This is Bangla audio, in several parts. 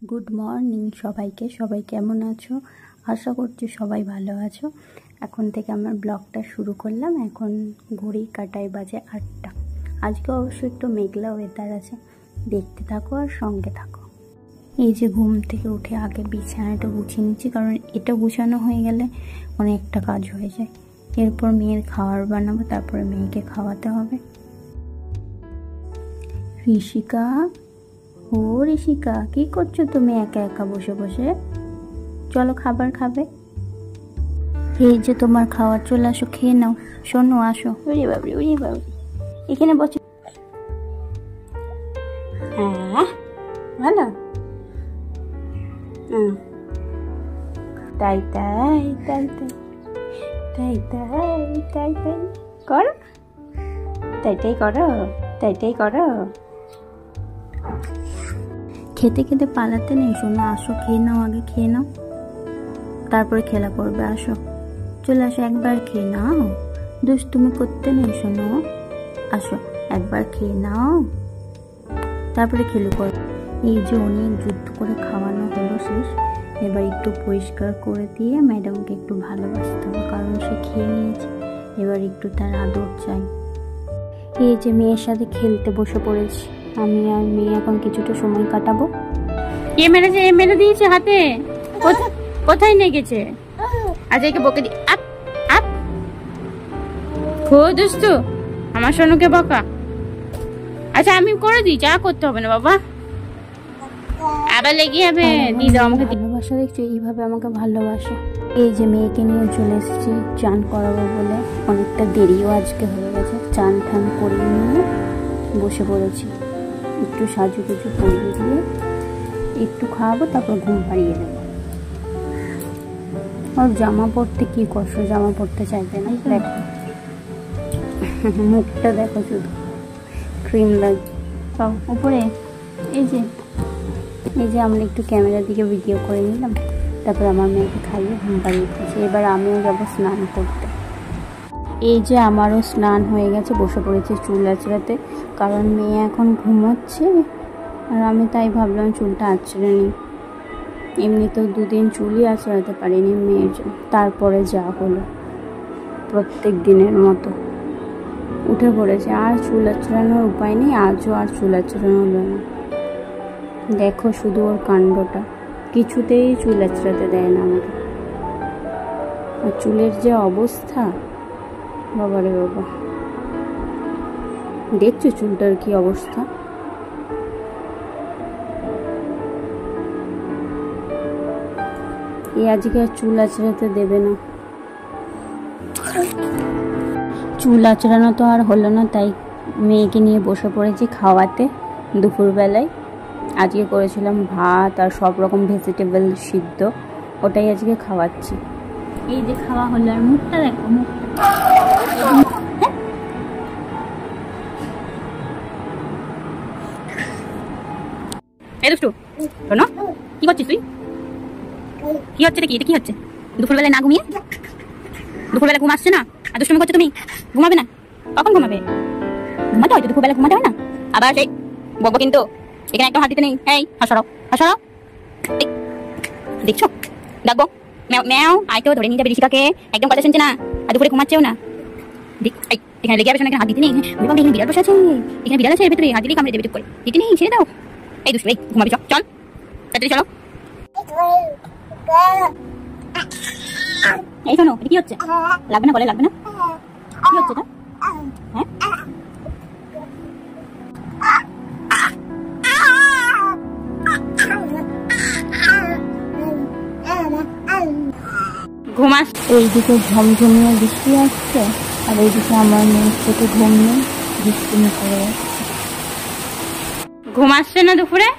গুড মর্নিং সবাইকে। সবাই কেমন আছো? আশা করছি সবাই ভালো আছো। এখন থেকে আমার ব্লগটা শুরু করলাম। এখন ঘড়ি কাটায় বাজে 8টা। আজকে অবশ্য একটু মেঘলা ওয়েদার আছে, দেখতে থাকো আর সঙ্গে থাকো। এই যে ঘুম থেকে উঠে আগে বিছানাটা গুছিয়ে নিচ্ছি, কারণ এটা গুছানো হয়ে গেলে অনেকটা কাজ হয়ে যায়। এরপর মেয়ের খাবার বানাবো, তারপরে মেয়েকে খাওয়াতে হবে। ঋষিকা, ও ঋষিকা, কি করছো তুমি একা একা বসে বসে? চলো খাবার খাবে। এই যে তোমার খাবার, চলে আসো, খেয়ে নাও। শোনো, আসো। উড়ি বাবরি, উড়ি বাবরি, এখানে বসে। হ্যাঁ, ভালো। তাই তাই তাই তাই তাই তাই তাই তাই করো, তাই তাই করো, তাই তাই করো। খেতে খেতে পালাতে নেই, শোনো, আসো, খেয়ে নাও, আগে খেয়ে নাও, তারপরে খেলা করবে। আসো, চলে আসো, একবার খেয়ে নাও। দুষ্টুমি করতে নেই, শোনো, আসো, একবার খেয়ে নাও, তারপরে খেলু করো। এই যে অনেক যুদ্ধ করে খাওয়ানো হলো শেষ। এবার একটু পরিষ্কার করে দিয়ে ম্যাডামকে একটু ভালোবাসতে হবে, কারণ সে খেয়ে নিয়েছে। এবার একটু তার আদর চাই। এই যে মেয়ের সাথে খেলতে বসে পড়েছি। আমি আর মেয়ে এখন কিছুটা সময় কাটাবো। এ মেরেছে, এ মেরে দিয়েছে হাতে। কোথায় নিয়ে গেছে? আজ একে বকে দি। আপ আপ, খুব দুষ্টু আমার সোনুকে বকা। আচ্ছা আমি করে দিই, যা করতে হবে না বাবা, আবার লেগে যাবে। দিদা আমাকে ভালোবাসা দেখছো, এইভাবে আমাকে ভালোবাসে। এই যে মেয়েকে নিয়ে চলে এসেছি চান করাবো বলে। অনেকটা দেরিও আজকে হয়ে গেছে। চান ঠান করিয়ে নিয়ে বসে পড়েছি। একটু সাজুগুজু করিয়ে দিয়ে একটু খাওয়াবো, তারপর ঘুম পাড়িয়ে দেবো। ওর জামা পরতে কি কষ্ট, জামা পরতে চাইবে না। দেখো মুখটা দেখো, শুধু ক্রিম লাগবে। তাও উপরে এই যে আমরা একটু ক্যামেরার দিকে ভিডিও করে নিলাম, তারপর আমার মেয়েকে খাইয়ে ঘুম পাড়িয়ে দিয়েছি। এবার আমিও যাবো স্নান করতে। এই যে আমারও স্নান হয়ে গেছে, বসে পড়েছি চুল আঁচড়াতে, কারণ মেয়ে এখন ঘুমোচ্ছে। আর আমি তাই ভাবলাম চুলটা আঁচড়ে নিই। এমনিতেও 2 দিন চুলই আঁচড়াতে পারিনি মেয়ের জন্য। তারপরে যা হলো, প্রত্যেক দিনের মতো উঠে পড়েছে। আর চুল আঁচড়ানোর উপায় নেই, আজও আর চুল আঁচড়ানো হলো না। দেখো শুধু ওর কাণ্ডটা, কিছুতেই চুল আঁচড়াতে দেয় না আমাকে। আর চুলের যে অবস্থা, বাবারে বাবা, দেখছো চুলটার কি অবস্থা? এই আজকে আর চুল আঁচড়াতে দেবে না। চুল আঁচড়ানো তো আর হলো না, তাই মেয়েকে নিয়ে বসে পড়েছি খাওয়াতে। দুপুরবেলায় আজকে করেছিলাম ভাত আর সব রকম ভেজিটেবল সিদ্ধ, ওটাই আজকে খাওয়াচ্ছি। এই যে খাওয়া হলো, আর মুখটা দেখো, মুখটা। এই দুষ্টু, শোনো, কি করছিস তুই? কি হচ্ছে দেখি, এটা কি হচ্ছে? দুপুরবেলায় না ঘুমিয়ে, দুপুরবেলা ঘুম আসছে না আর দুষ্টুমি করছো তুমি? ঘুমাবে না? কখন ঘুমাবে? ঘুমাতে হয়তো, দুপুরবেলা ঘুমাতে হয় না। আবার সেই বকবো কিন্তু, এখানে একদম হাত দিতে নেই। এই হাসরাও, হাসরাও, দেখছো? ডাকবো ম্যাও ম্যাও, আয় তো, ধরে নিয়ে যাবে ঋষিকাকে। একদম কথা শুনছে না, আর দুপুরে ঘুমাচ্ছেও না। দেখ, এখানে লেগে যাবে, এখানে হাত দিতে নেই। এখানে বিড়াল বসে আছে, এখানে বিড়াল আছে, এর ভেতরে হাত দিলেই কামড়ে দেবে। চুপ করে দিতে নেই, ছেড়ে দাও। এই দুষ্টু, এই ঘুমাবি, চল চল, তাড়াতাড়ি চলো। এই শোনো, এটা কি হচ্ছে? লাগবে না বলে, লাগবে না? কি হচ্ছে এটা? হ্যাঁ, ঘুমাস। এইদিকে ঝমঝমিয়ে বৃষ্টি আসছে, আর এইদিকে আমার মেয়ের চোখে ঘুম নেই, বৃষ্টি করে যাচ্ছে। ঘুমাচ্ছে না দুপুরে?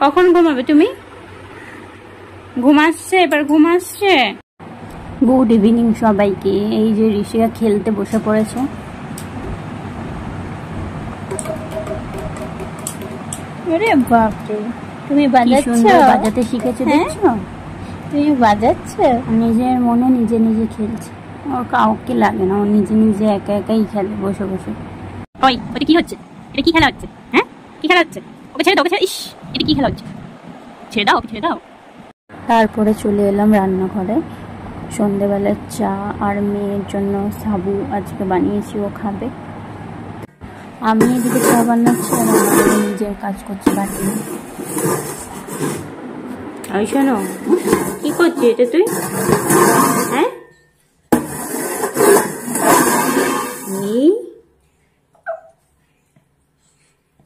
কখন ঘুমাবে তুমি? ঘুমাচ্ছে, এবার ঘুমাচ্ছে। গুড ইভিনিং সবাইকে। এই যে ঋষিকা খেলতে বসে পড়েছে। আরে বাপরে, তুমি বাজাচ্ছো? বাজাতে শিখেছে, দেখছো? তুমি বাজাচ্ছো? নিজের মনে নিজে নিজে খেলছে, ওর কাউকে লাগে না, ও নিজে নিজে একা একাই খেলে বসে বসে। ওই, ওটা কি হচ্ছে? এটা কি খেলা হচ্ছে? হ্যাঁ, কি খেলা হচ্ছে? ওকে ছেড়ে দাও, ওকে ছেড়ে। ইস, এটা কি খেলা হচ্ছে? ছেড়ে দাও। তারপরে চলে এলাম রান্নাঘরে। সন্ধেবেলার চা আর মেয়ের জন্য সাবু আজকে বানিয়েছি, ও খাবে। আমি এদিকে চা বানাচ্ছি আর আমার নিজের কাজ করছি বাটি। ওই শোনো, কি করছিস এটা তুই? হ্যাঁ,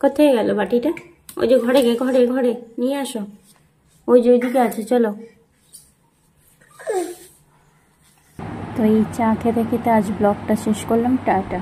কোথায় গেল বাটিটা? ওই যে ঘরে ঘরে নিয়ে আসো, ওই যে ওইদিকে আছে, চলো। তো এই চা খেতে খেতে আজ ব্লগটা শেষ করলাম, টাটা।